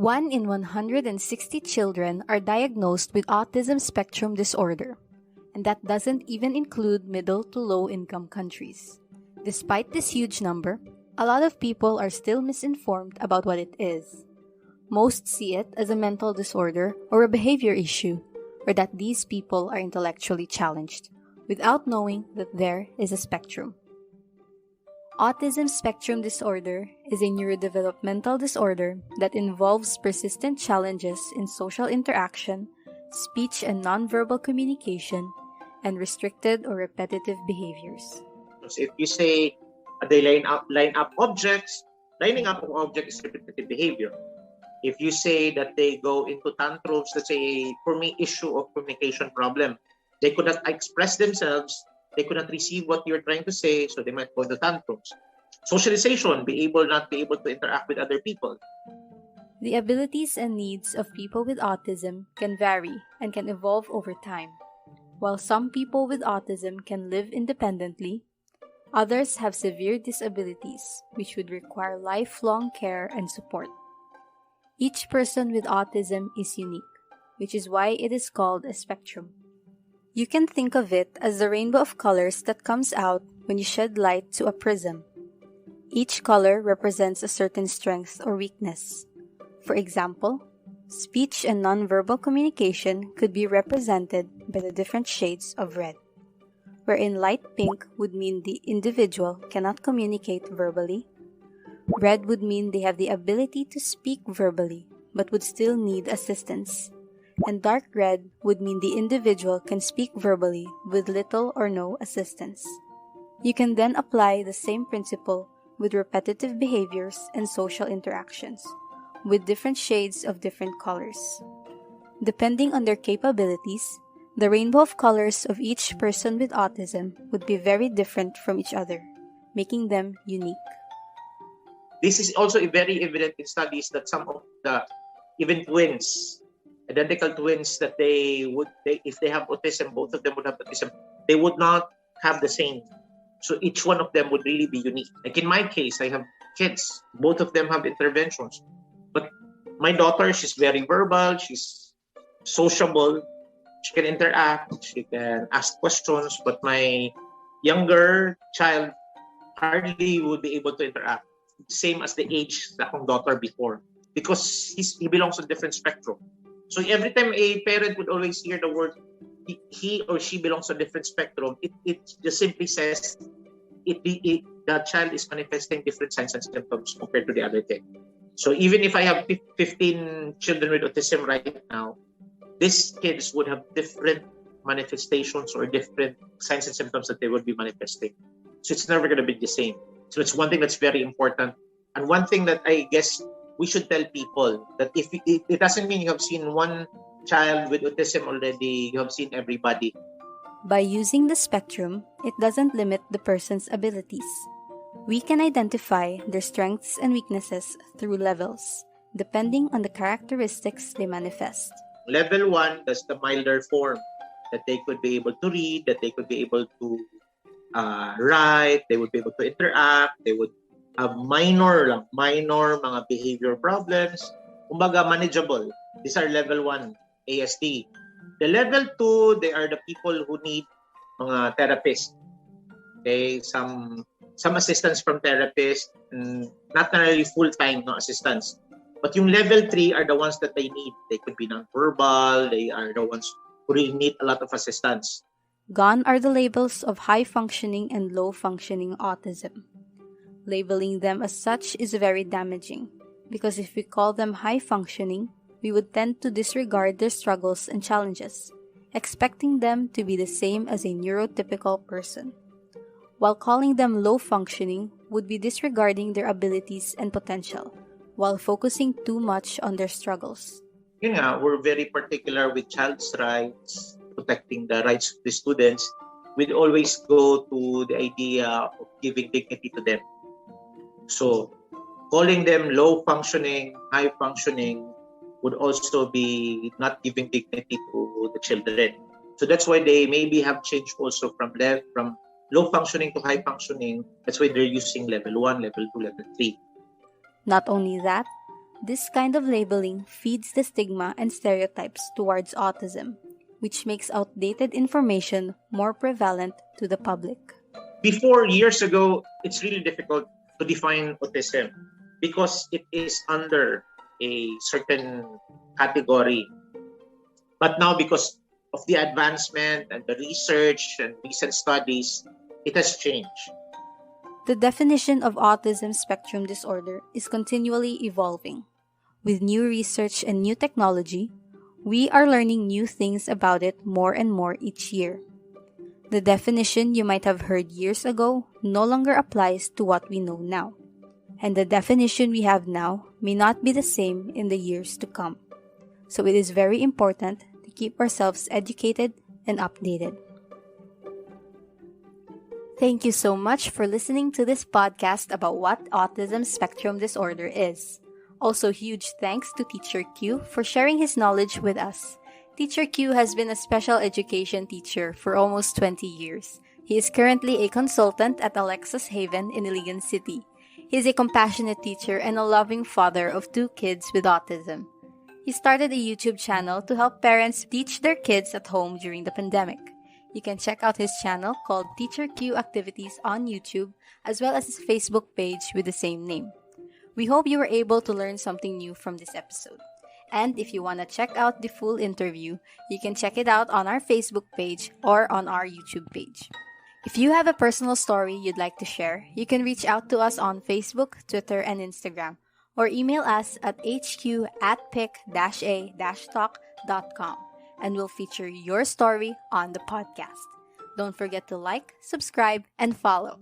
1 in 160 children are diagnosed with autism spectrum disorder, and that doesn't even include middle to low income countries. Despite this huge number, a lot of people are still misinformed about what it is. Most see it as a mental disorder or a behavior issue, or that these people are intellectually challenged, without knowing that there is a spectrum. Autism spectrum disorder is a neurodevelopmental disorder that involves persistent challenges in social interaction, speech and nonverbal communication, and restricted or repetitive behaviors. If you say they line up objects, lining up of objects is repetitive behavior. If you say that they go into tantrums, let's say for me issue of communication problem, they could not express themselves, they could not receive what you're trying to say, so they might go into tantrums. Socialization, not be able to interact with other people. The abilities and needs of people with autism can vary and can evolve over time. While some people with autism can live independently, others have severe disabilities which would require lifelong care and support. Each person with autism is unique, which is why it is called a spectrum. You can think of it as the rainbow of colors that comes out when you shed light to a prism. Each color represents a certain strength or weakness. For example, speech and nonverbal communication could be represented by the different shades of red, wherein light pink would mean the individual cannot communicate verbally. Red would mean they have the ability to speak verbally but would still need assistance. And dark red would mean the individual can speak verbally with little or no assistance. You can then apply the same principle with repetitive behaviors and social interactions, with different shades of different colors. Depending on their capabilities, the rainbow of colors of each person with autism would be very different from each other, making them unique. This is also very evident in studies that some of the even twins, identical twins, that if they have autism, both of them would have autism, they would not have the same. So each one of them would really be unique. Like in my case, I have kids. Both of them have interventions. But my daughter, she's very verbal, she's sociable, she can interact, she can ask questions, but my younger child hardly would be able to interact. Same as the age sa akong daughter before, because he belongs to a different spectrum. So every time a parent would always hear the word he or she belongs to a different spectrum, it just simply says the child is manifesting different signs and symptoms compared to the other kid. So even if I have 15 children with autism right now, these kids would have different manifestations or different signs and symptoms that they would be manifesting. So it's never going to be the same. So it's one thing that's very important. And one thing that I guess we should tell people, that if it doesn't mean you have seen one child with autism already, you have seen everybody. By using the spectrum, it doesn't limit the person's abilities. We can identify their strengths and weaknesses through levels, depending on the characteristics they manifest. Level 1, that's the milder form, that they could be able to read, that they could be able to write, they would be able to interact, they would have minor mga behavior problems, kumbaga manageable. These are level 1 ASD. The level 2, they are the people who need mga therapists. Okay, some assistance from therapists, not necessarily full-time assistance. But yung level 3 are the ones that they need. They could be non-verbal, they are the ones who really need a lot of assistance. Gone are the labels of high-functioning and low-functioning autism. Labeling them as such is very damaging, because if we call them high-functioning, we would tend to disregard their struggles and challenges, expecting them to be the same as a neurotypical person. While calling them low-functioning would be disregarding their abilities and potential, while focusing too much on their struggles. We're very particular with child's rights, protecting the rights of the students. We'd always go to the idea of giving dignity to them. So calling them low-functioning, high-functioning would also be not giving dignity to the children. So that's why they maybe have changed also from low-functioning to high-functioning. That's why they're using level 1, level 2, level 3. Not only that, This kind of labeling feeds the stigma and stereotypes towards autism, which makes outdated information more prevalent to the public. Before, years ago, it's really difficult to define autism because it is under a certain category. But now, because of the advancement and the research and recent studies, it has changed. The definition of autism spectrum disorder is continually evolving. With new research and new technology, we are learning new things about it more and more each year. The definition you might have heard years ago no longer applies to what we know now, and the definition we have now may not be the same in the years to come. So it is very important to keep ourselves educated and updated. Thank you so much for listening to this podcast about what autism spectrum disorder is. Also, huge thanks to Teacher Q for sharing his knowledge with us. Teacher Q has been a special education teacher for almost 20 years. He is currently a consultant at Alexis Haven in Iligan City. He is a compassionate teacher and a loving father of 2 kids with autism. He started a YouTube channel to help parents teach their kids at home during the pandemic. You can check out his channel called Teacher Q Activities on YouTube, as well as his Facebook page with the same name. We hope you were able to learn something new from this episode. And if you want to check out the full interview, you can check it out on our Facebook page or on our YouTube page. If you have a personal story you'd like to share, you can reach out to us on Facebook, Twitter, and Instagram, or email us at hq@pic-a-talk.com, and we'll feature your story on the podcast. Don't forget to like, subscribe, and follow.